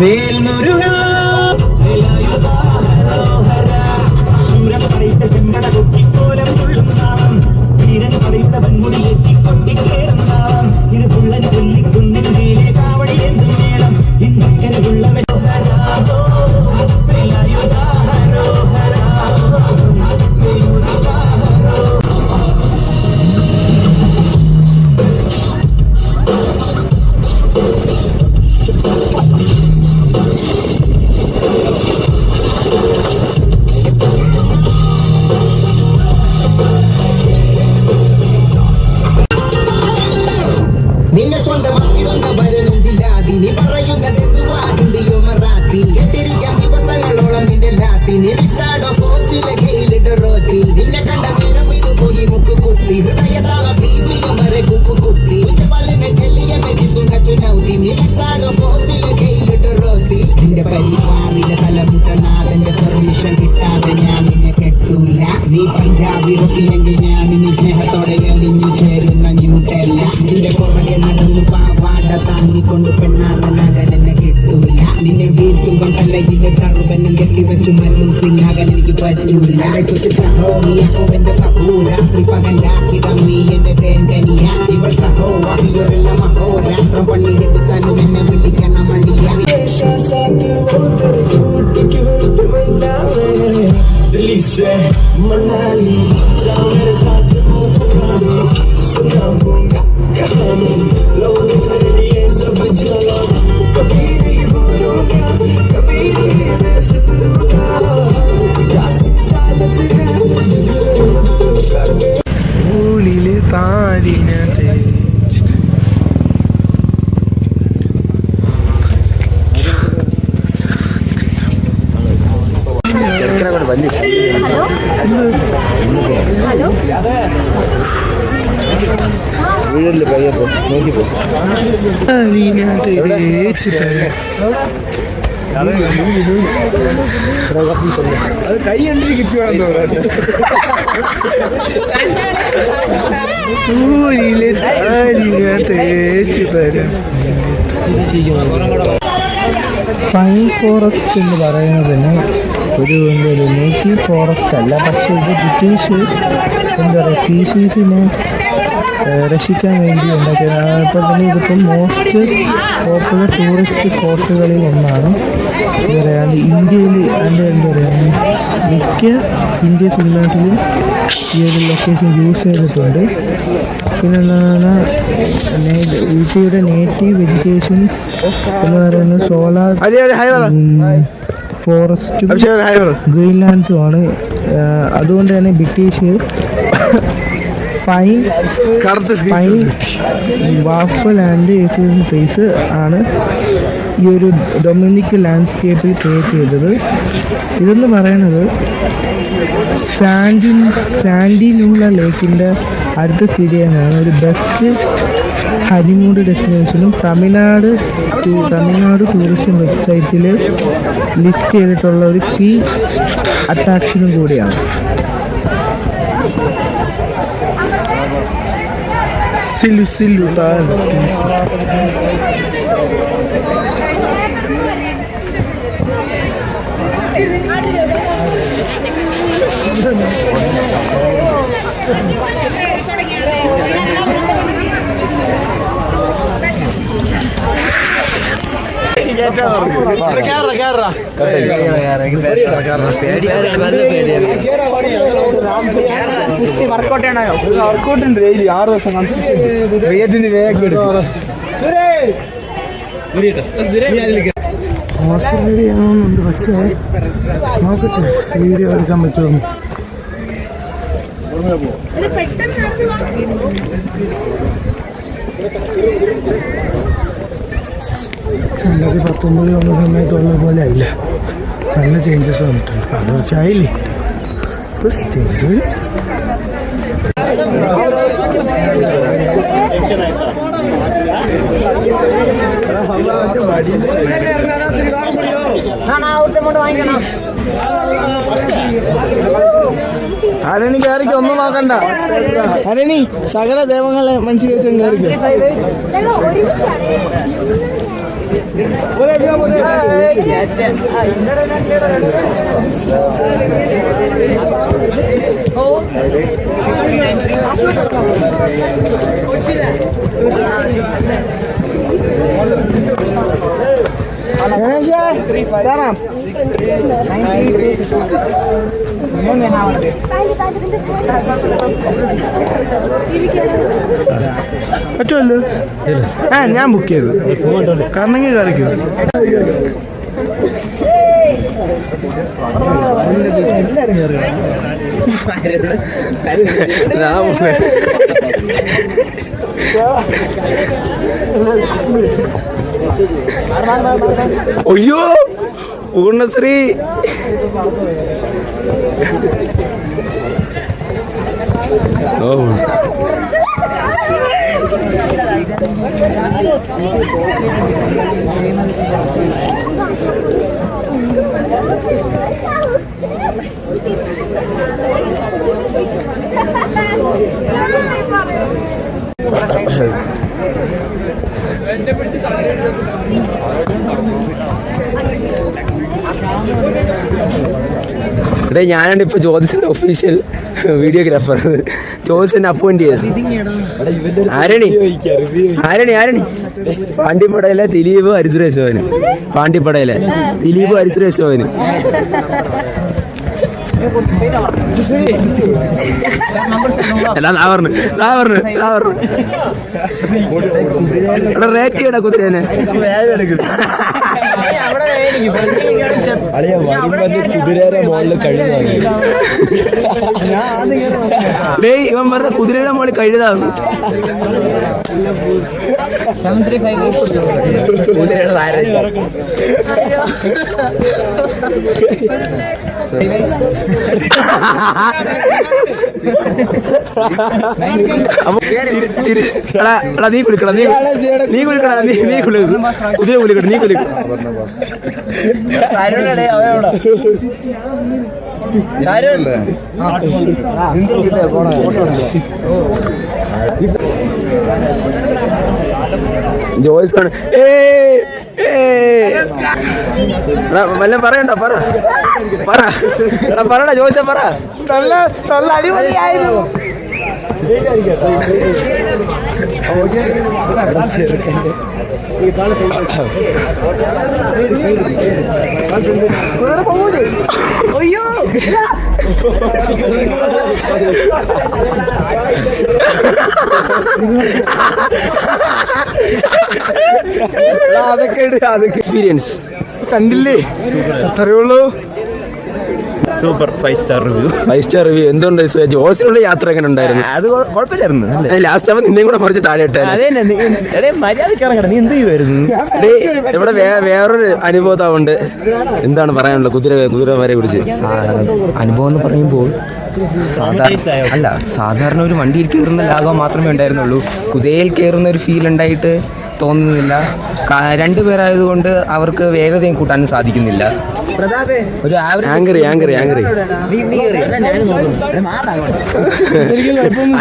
വേൽമുരുക ശൂരപ്പടയുടെ ചെമ്പട കൊട്ടിക്കോലം കൊള്ളുന്നാം വീരൻ പടയുടെ വൻമുടിയേറ്റി കൊട്ടിക്കേറുന്നാം ഇത് പുള്ളൻ കൊല്ലിക്കുന്നിന് മേലെ കാവടി എന്തും വേണം ഇന്നക്കരയുള്ള നിന്നെ സ്വന്തമാക്കിടുന്ന വരുന്നില്ലാതി നീ പറയുന്നതെന്തുവാ ഹിന്ദിയോ മറാത്തി എട്ടിരിക്കാൻ ദിവസങ്ങളോളം നിന്റെ ലാത്തി നീ വിസാഡോ ഫോസിലെ കയ്യിലിട്ട് റോത്തി നിന്നെ കണ്ട നേരം ഇത് പോയി മുക്ക് കുത്തി ഹൃദയതാള ബീബിയും വരെ കുപ്പ് കുത്തി പല്ലിനെ കെള്ളിയ മെടിത്തുന്ന ചുനൗത്തി നീ വിസാഡോ ഫോസിലെ കയ്യിലിട്ട് റോത്തി നിന്റെ പരിവാറിലെ തലമുട്ടനാഥന്റെ പെർമിഷൻ കിട്ടാതെ ഞാൻ നിന്നെ കെട്ടൂല നീ പഞ്ചാബി റൊട്ടിയെങ്കിൽ ഞാൻ നിന്നെ സ്നേഹത്തോടെ എളിഞ്ഞു ചേരുന്ന ന്യൂട്ടല്ല നിന്റെ പുറകെ നടന്നു പാവാട താങ്ങിക്കൊണ്ട് പെണ്ണാള നഗനെന്നെ കിട്ടൂല നിന്നെ വീട്ടും കൊണ്ടല്ലെങ്കിൽ കറുവെന്നും കെട്ടിവെച്ചു മല്ലു സിംഗാകൻ എനിക്ക് പറ്റൂല എന്റെ പപ്പൂ രാത്രി പകലാക്കിടം നീ എന്റെ തേൻകനിയ ഇവൾ സഹോവാഹിയൊരുള്ള മഹോരാഷ്ട്രം പണിയെടുക്കാനും എന്നെ വിളിക്കണം മണിയ दिल्ली से मनाली जाओ मेरे साथ सुनाऊंगा कहानी लोगों मेरे लिए सब चला कभी नहीं भूलूंगा कभी नहीं मैं सुनूंगा जास्मिन साल से ൂളിലെ താരിനെ വീഴല്ലേ പയ്യപ്പോ നോക്കിപ്പോ അത് കൈ കണ്ടി കിട്ടുവാന്ന് പൈൻ ഫോറസ്റ്റ് എന്ന് പറയുന്നതിന് ഒരു നേറ്റീവ് ഫോറസ്റ്റ് അല്ല, പക്ഷേ ഇത് ബ്രിട്ടീഷ് എന്താ പറയുക സ്പീഷീസിനെ രക്ഷിക്കാൻ വേണ്ടി ഉണ്ടാക്കിയത്. അപ്പോൾ തന്നെ ഇതിപ്പം മോസ്റ്റ് പോപ്പുലർ ടൂറിസ്റ്റ് സ്പോട്ടുകളിൽ ഒന്നാണ്. എന്താ പറയുക ഇന്ത്യയിൽ അതിൻ്റെ എന്താ പറയുക മിക്ക ഇന്ത്യ സിനിമാസിലും ഈ ഒരു ലൊക്കേഷൻ യൂസ് ചെയ്തിട്ടുണ്ട്. പിന്നെ എന്താണ് ഊട്ടിയുടെ നേറ്റീവ് വെജിറ്റേഷൻസ് എന്ന് പറയുന്നത് സോളാർ ഫോറസ്റ്റും ഗ്രീൻലാൻഡ്സുമാണ്. അതുകൊണ്ട് തന്നെ British pine waffle and exhibition space ആണ് ഈ ഒരു ഡൊമിനിക് ലാൻഡ്സ്കേപ്പിൽ ക്രിയേറ്റ് ചെയ്തത്. ഇതെന്ന് പറയുന്നത് സാൻഡിനുള്ള ലേക്കിൻ്റെ അടുത്ത് സ്ഥിതി ചെയ്യുന്നതാണ്. ഒരു ബെസ്റ്റ് ഹണിമൂൺ ഡെസ്റ്റിനേഷനും തമിഴ്നാട് ടൂറിസം വെബ്സൈറ്റിൽ ലിസ്റ്റ് ചെയ്തിട്ടുള്ള ഒരു കീ അട്രാക്ഷനും കൂടിയാണ്. സിലു വർക്കൗട്ട് ഉണ്ട് ഡെയിലി 6 ദിവസം കൺസിസ്റ്റന്റ് വേഗം എടുക്കും. മോശം പക്ഷേ നോക്കട്ടെ വീഡിയോ എടുക്കാൻ പറ്റുമോ. 2019 വന്ന സമയത്തുള്ള പോലെ ആയില്ല, നല്ല ചേഞ്ചസ് വന്നിട്ടുണ്ട്. അത് പക്ഷേ ആയില്ലേ അരണി കയറിക്കോ, ഒന്നും നോക്കണ്ട. അരണി സകല ദേവങ്ങളെ മനസ്സിൽ വെച്ച് കയറിക്കോ. പറ്റുമല്ലോ. ഞാൻ ബുക്ക് ചെയ്തു കറന്നെങ്കിൽ കറിക്കൂ. അയ്യോ പൂർണ്ണശ്രീ ഓ ഇവിടെ ഞാനാണ് ഇപ്പൊ ജ്യോതിസിന്റെ ഒഫീഷ്യൽ വീഡിയോഗ്രാഫർ. ജ്യോതിസിനെ അപ്പോയിന്റ് ചെയ്തു. ആരണി പാണ്ടിപ്പടയിലെ ദിലീപ് ഹരിസുരേശോന്. പാണ്ടിപ്പടയിലെ ദിലീപ് ഹരിസുരേശോന്. റേറ്റ് ചെയ്യണ കുതിരേനെ. കുതിരയുടെ മുകളിൽ കഴുകാണ്. ഇവൻ പറഞ്ഞ കുതിരയുടെ മുകളിൽ കഴുതാണ്. കുതിരയുടെ നീ കുളിക്കണം. കുതിര കുളിക്കണം. നീ കുളിക്കണം. ജോയ്സാണ്. വല്ല പറയണ്ട. പറയണ്ട ജോയ്സ പറ. അടിപൊളിയായിരുന്നു. അയ്യോ അതൊക്കെ എക്സ്പീരിയൻസ് കണ്ടില്ലേ? അത്രയേ ഉള്ളൂ. Super 5 star review. 5 star review. എന്തുകൊണ്ട് ജോസിനുള്ള യാത്ര എങ്ങനെ ഉണ്ടായിരുന്നു? അത് കുഴപ്പമില്ലായിരുന്നു. ലാസ്റ്റ് ആവുമ്പോൾ നിന്നെയും കൂടെ കുറച്ച് താഴെ ഇട്ടാ. നീ എന്ത് ചെയ്യുമായിരുന്നു? ഇവിടെ വേറൊരു അനുഭവത്താവുണ്ട്. എന്താണ് പറയാനുള്ളത് കുതിര വരെ കുറിച്ച്? അനുഭവം എന്ന് പറയുമ്പോൾ സാധാരണ ഒരു വണ്ടിയിൽ കയറുന്ന ലാഘവം മാത്രമേ ഉണ്ടായിരുന്നുള്ളൂ. കുതിരയിൽ കയറുന്ന ഒരു ഫീൽ ഉണ്ടായിട്ട് തോന്നുന്നില്ല. രണ്ടുപേരായതുകൊണ്ട് അവർക്ക് വേഗതയും കൂട്ടാനും സാധിക്കുന്നില്ല. ഒരു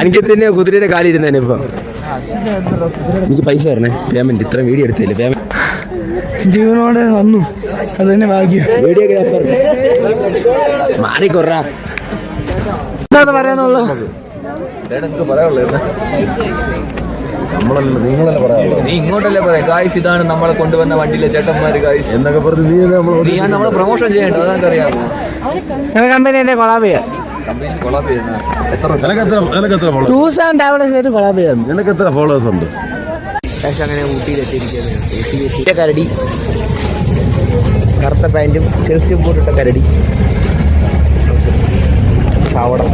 എനിക്ക് തന്നെ കുതിരയുടെ കാലിരുന്നേനെ. ഇപ്പൊ എനിക്ക് പൈസ തരണേ. പേയ്മെന്റ് ഇത്ര വീഡിയോ എടുത്തില്ലേ? പേയ്മെന്റ് ജീവനോടെ വന്നു. അത് തന്നെ ഭാഗ്യം. വീഡിയോഗ്രാഫർ മാറിക്കൊറ. എന്താ പറയാനുള്ളത്? നീ ഇങ്ങോട്ടല്ലേ പറയാം. ഗായ്സ് ഇതാണ് നമ്മളെ കൊണ്ടുവന്ന വണ്ടിയിലെ ചേട്ടന്മാര്. ഗായ്സ് എന്നൊക്കെ പറഞ്ഞ് നീ നമ്മളെ പ്രൊമോഷൻ ചെയ്യേണ്ടത് അതെനിക്കറിയാമോ? കമ്പനി എന്നെ കൊളാബ് ചെയ്യാം. നിനക്ക് എത്ര ഫോളോവേഴ്സ് ഉണ്ട്? അങ്ങനെ ഊട്ടിയിലെത്തിയിരിക്കുന്നത്. കരടി, കറുത്ത പാൻറ്റും ചെൽസി ബൂട്ടിട്ട കരടി. പാവടം.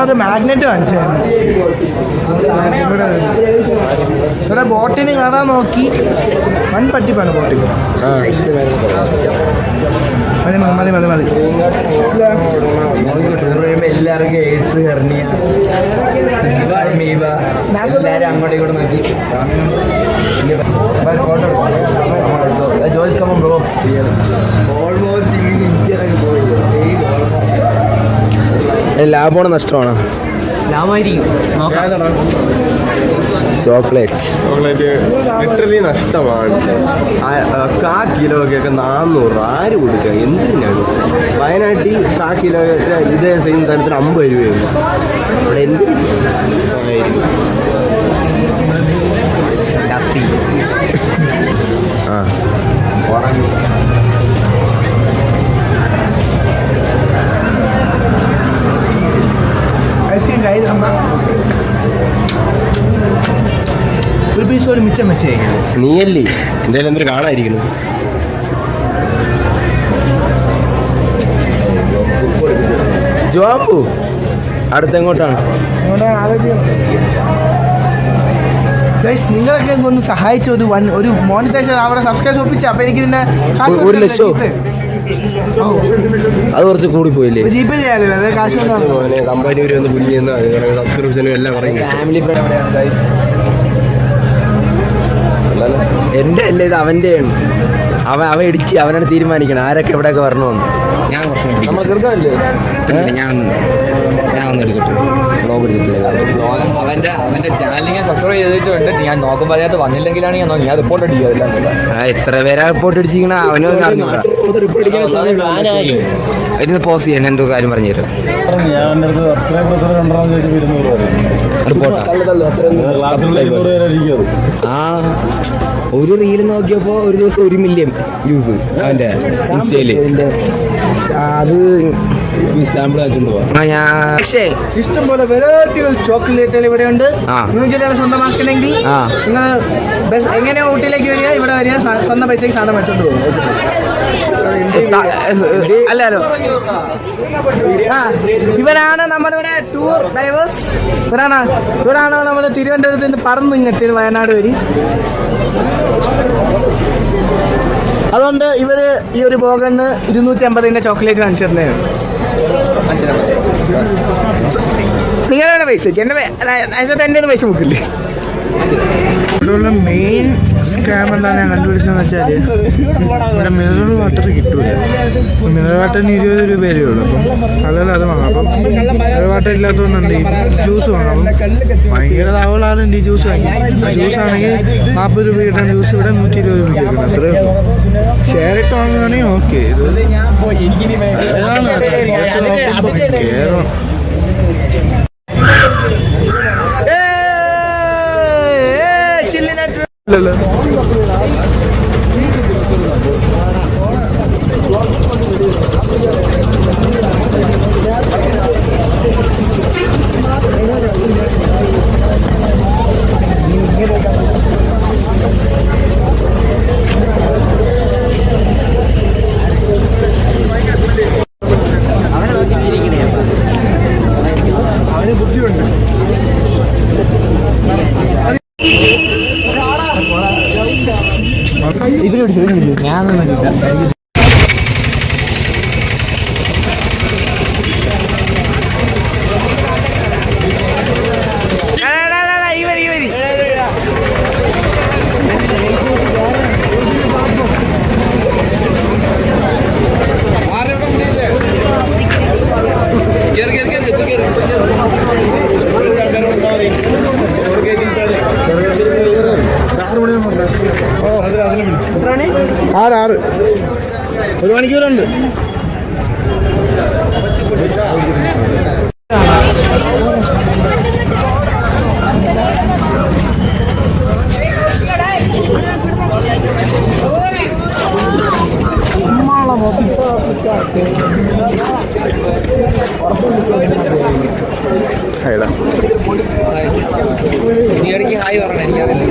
ഒരു മാഗ്നറ്റ് കാണിച്ചായിരുന്നു. ഇവിടെ ബോട്ടിന് കയറാൻ നോക്കി വൻ പറ്റിപ്പാണ് ബോട്ടിൽ. മതി മതി മതി മതി. എല്ലാവർക്കും എയ്ഡ്സ് ഹെർണിയ എല്ലാവരും അങ്ങോട്ടും ഇങ്ങോട്ടും നോക്കി ജോയ്സ് കമ്മ ബ്രോ. ഓൾമോസ്റ്റ് ഇന്ത്യയിലൊക്കെ പോയി. ലാഭമാണ് നഷ്ടമാണ്? ലാഭമായിരിക്കും. ചോക്ലേറ്റ് ലിറ്ററലി നഷ്ടമാണ്. കാ കിലോക്കൊക്കെ 400 ആര് കൊടുക്കുക? എന്തിനാണ് വയനാട്ടിൽ കാ കിലോ ഇതേ സെയിം തരത്തിന് 50 രൂപയാണ്. അവിടെ എന്തിനായിരിക്കും? ആ ഉറങ്ങി. ഐസ്ക്രീം കയ്യിൽ ഒരു പീസ് പോലും മിച്ചം വെച്ചേ. നീയല്ലേ എന്തായാലും എന്തൊരു കാണാതിരിക്കണം. ജോബു അടുത്തെങ്ങോട്ടാണ്? നിങ്ങളൊക്കെ ഒന്ന് സഹായിച്ചു ഒരു മോണിറ്റൈസർ അവിടെ സബ്സ്ക്രൈബ് ഒപ്പിച്ചു. അപ്പൊ എനിക്ക് പിന്നെ 1 ലക്ഷം അത് കുറച്ച് കൂടി പോയില്ലേ? ജിപേ ചെയ്യാറില്ല, അതെ കാശ് കമ്പനി ഒരു ഒന്ന് പുല്ലിയെന്ന് സബ്സ്ക്രിപ്ഷനും എല്ലാം പറയും. ഫാമിലി എൻ്റെ അല്ലേ ഇത് അവൻ്റെയാണ്. അവൻ ഇടിച്ച് അവനാണ് തീരുമാനിക്കണം ആരൊക്കെ എവിടെയൊക്കെ വരണമെന്ന്. ഞാൻ കുറച്ച് ഞാൻ ഒന്ന് എടുക്കട്ടെ. ബ്ലോഗ് എടുത്തിട്ടില്ല. അവന്റെ ചാനൽ ഞാൻ സബ്സ്ക്രൈബ് ചെയ്തിട്ടുണ്ട്. ഞാൻ നോക്കുമ്പോൾ അതിനകത്ത് വന്നില്ലെങ്കിലാണ് ഞാൻ റിപ്പോർട്ട് അടിക്കുക. എത്ര പേരാ റിപ്പോർട്ട് അടിച്ചിരിക്കണ അവനോ ഇരുന്ന് പോസ് ചെയ്യാൻ എന്തോ കാര്യം പറഞ്ഞു തരും. ആ ഒരു റീല് നോക്കിയപ്പോ ഒരു ദിവസം 1 മില്യൺ വ്യൂസ് അവന്റെ ഇൻസ്റ്റയില്. അത് സാമ്പിൾ പക്ഷേ ഇഷ്ടംപോലെ വെറൈറ്റികൾ ചോക്ലേറ്റുകൾ ഇവിടെ ഉണ്ട്. നിങ്ങൾക്ക് സ്വന്തമാക്കണമെങ്കിൽ നിങ്ങൾ എങ്ങനെ ഊട്ടിയിലേക്ക് വരിക, ഇവിടെ വരിക, സ്വന്തം പൈസക്ക് സാധനം വെച്ചോണ്ട് പോകും. അല്ലല്ലോ ഇവരാണ് നമ്മളിവിടെ ടൂർ ഡ്രൈവേഴ്സ്. ഇവരാണ് നമ്മൾ തിരുവനന്തപുരത്ത് നിന്ന് പറന്ന് ഇങ്ങെത്തി വയനാട് വരി. അതുകൊണ്ട് ഇവര് ഈ ഒരു ബോഗന്ന് 250 ചോക്ലേറ്റ് കാണിച്ചിരുന്നതാണ്. നിങ്ങളുടെ പൈസക്ക് എൻ്റെ പൈസ മുക്കില്ലേ? ഇവിടെയുള്ള മെയിൻ സ്കാം എന്താണെന്ന് ഞാൻ കണ്ടുപിടിച്ചതെന്ന് വെച്ചാൽ ഇവിടെ മിനറൽ വാട്ടർ കിട്ടൂല. മിനറൽ വാട്ടറിന് 20 രൂപയേ ഉള്ളൂ. അപ്പം അതല്ല അത് വാങ്ങാം. അപ്പം മിനറൽ വാട്ടർ ഇല്ലാത്തതുകൊണ്ടുണ്ട് ഈ ജ്യൂസ് വാങ്ങാം. അപ്പം ഭയങ്കര താവളാണ് ഈ ജ്യൂസ് വാങ്ങി. ആ ജ്യൂസ് ആണെങ്കിൽ 40 രൂപ കിട്ടുന്ന ജ്യൂസ് ഇവിടെ 120 രൂപ കിട്ടുന്നത്. അത്രേ ഉള്ളൂ. ഷെയർ ഇട്ട് വാങ്ങുകയാണെങ്കിൽ ഓക്കെ. ഇത് ഏതാണ് കേരളം. അവന് ബുദ്ധിയുണ്ട്. ഞാൻ ആറ് 1 മണിക്കൂറുണ്ട്. നീ ഇടയ്ക്ക് ഹായ് പറഞ്ഞ എനിക്കറിയില്ല.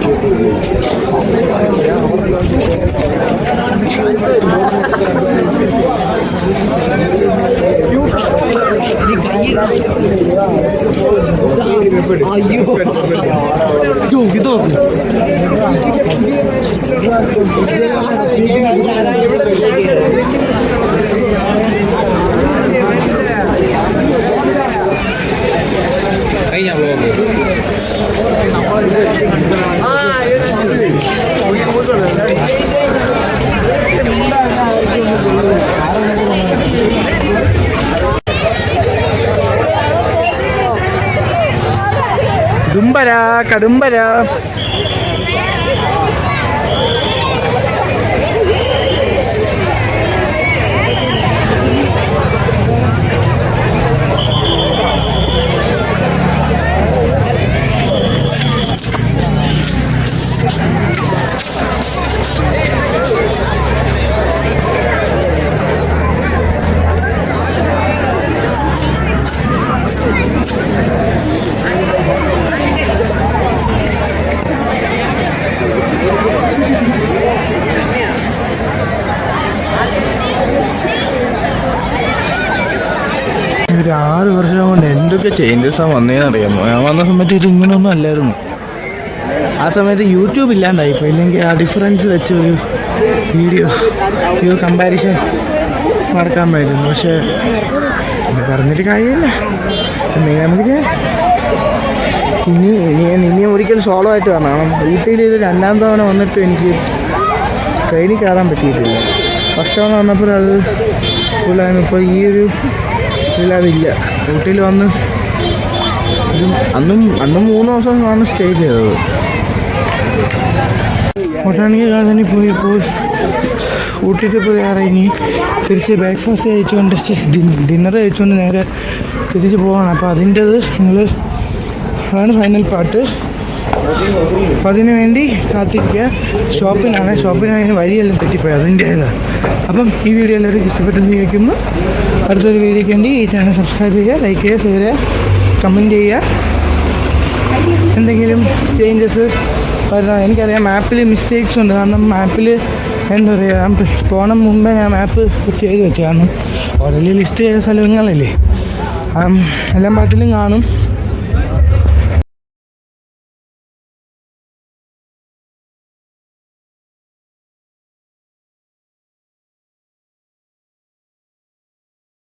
കടുംബര ഒരു 6 വർഷം കൊണ്ട് എന്തൊക്കെ ചേഞ്ചസാണ് വന്നതെന്ന് അറിയാമോ? ഞാൻ വന്ന സമയത്ത് ഇത് ഇങ്ങനെയൊന്നും അല്ലായിരുന്നു. ആ സമയത്ത് യൂട്യൂബ് ഇല്ലാണ്ടായി ഇപ്പോൾ, ഇല്ലെങ്കിൽ ആ ഡിഫറൻസ് വെച്ച് ഒരു വീഡിയോ കമ്പാരിസൺ നടക്കാൻ പറ്റുന്നു. പക്ഷേ പറഞ്ഞിട്ട് കാര്യമില്ല, നമുക്ക് ചെയ്യാം. ഇനിയും ഒരിക്കലും സോളോ ആയിട്ട് കാണണം. ഊട്ടിയിൽ ഇത് 2ാം തവണ വന്നിട്ട് എനിക്ക് ട്രെയിനിൽ കയറാൻ പറ്റിയിട്ടില്ല. ഫസ്റ്റ് തവണ വന്നപ്പോൾ അത് ഫുള്ളായിരുന്നു. ഇപ്പോൾ ഈ ഒരു ഇതിലതില്ല. ഊട്ടിയിൽ വന്ന് അന്നും 3 ദിവസമാണ് സ്റ്റേ ചെയ്തത്. ബൊട്ടാണിക്കൽ ഗാർഡനിൽ പോയി ഊട്ടിയിട്ട് പോയി ഇറങ്ങി തിരിച്ച് ബ്രേക്ക്ഫാസ്റ്റ് കഴിച്ചുകൊണ്ട് ഡിന്നർ കഴിച്ചുകൊണ്ട് നേരെ തിരിച്ച് പോവാണ്. അപ്പോൾ അതിൻ്റെത് അതാണ് ഫൈനൽ പാർട്ട്. അപ്പോൾ അതിനു വേണ്ടി കാത്തിരിക്കുക. ഷോപ്പിനാണ് വഴിയെല്ലാം തെറ്റിപ്പോയി, അതിൻ്റേതാണ്. അപ്പം ഈ വീഡിയോ എല്ലാവരും ഇഷ്ടപ്പെട്ടെന്ന് ചോദിക്കുന്നു. അടുത്തൊരു വീഡിയോയ്ക്ക് വേണ്ടി ഈ ചാനൽ സബ്സ്ക്രൈബ് ചെയ്യുക, ലൈക്ക് ചെയ്യുക, ഷെയർ ചെയ്യുക, കമൻറ്റ് ചെയ്യുക. എന്തെങ്കിലും ചേഞ്ചസ് വരുന്നത് എനിക്കറിയാം. മാപ്പിൽ മിസ്റ്റേക്സ് ഉണ്ട്. കാരണം മാപ്പിൽ എന്താ പറയുക, പോകണം മുമ്പേ ഞാൻ മാപ്പ് ചെയ്ത് വെച്ചു. കാരണം ഓൾറെഡി ലിസ്റ്റ് ചെയ്ത സ്ഥലങ്ങളല്ലേ, എല്ലാം പാട്ടിലും കാണും.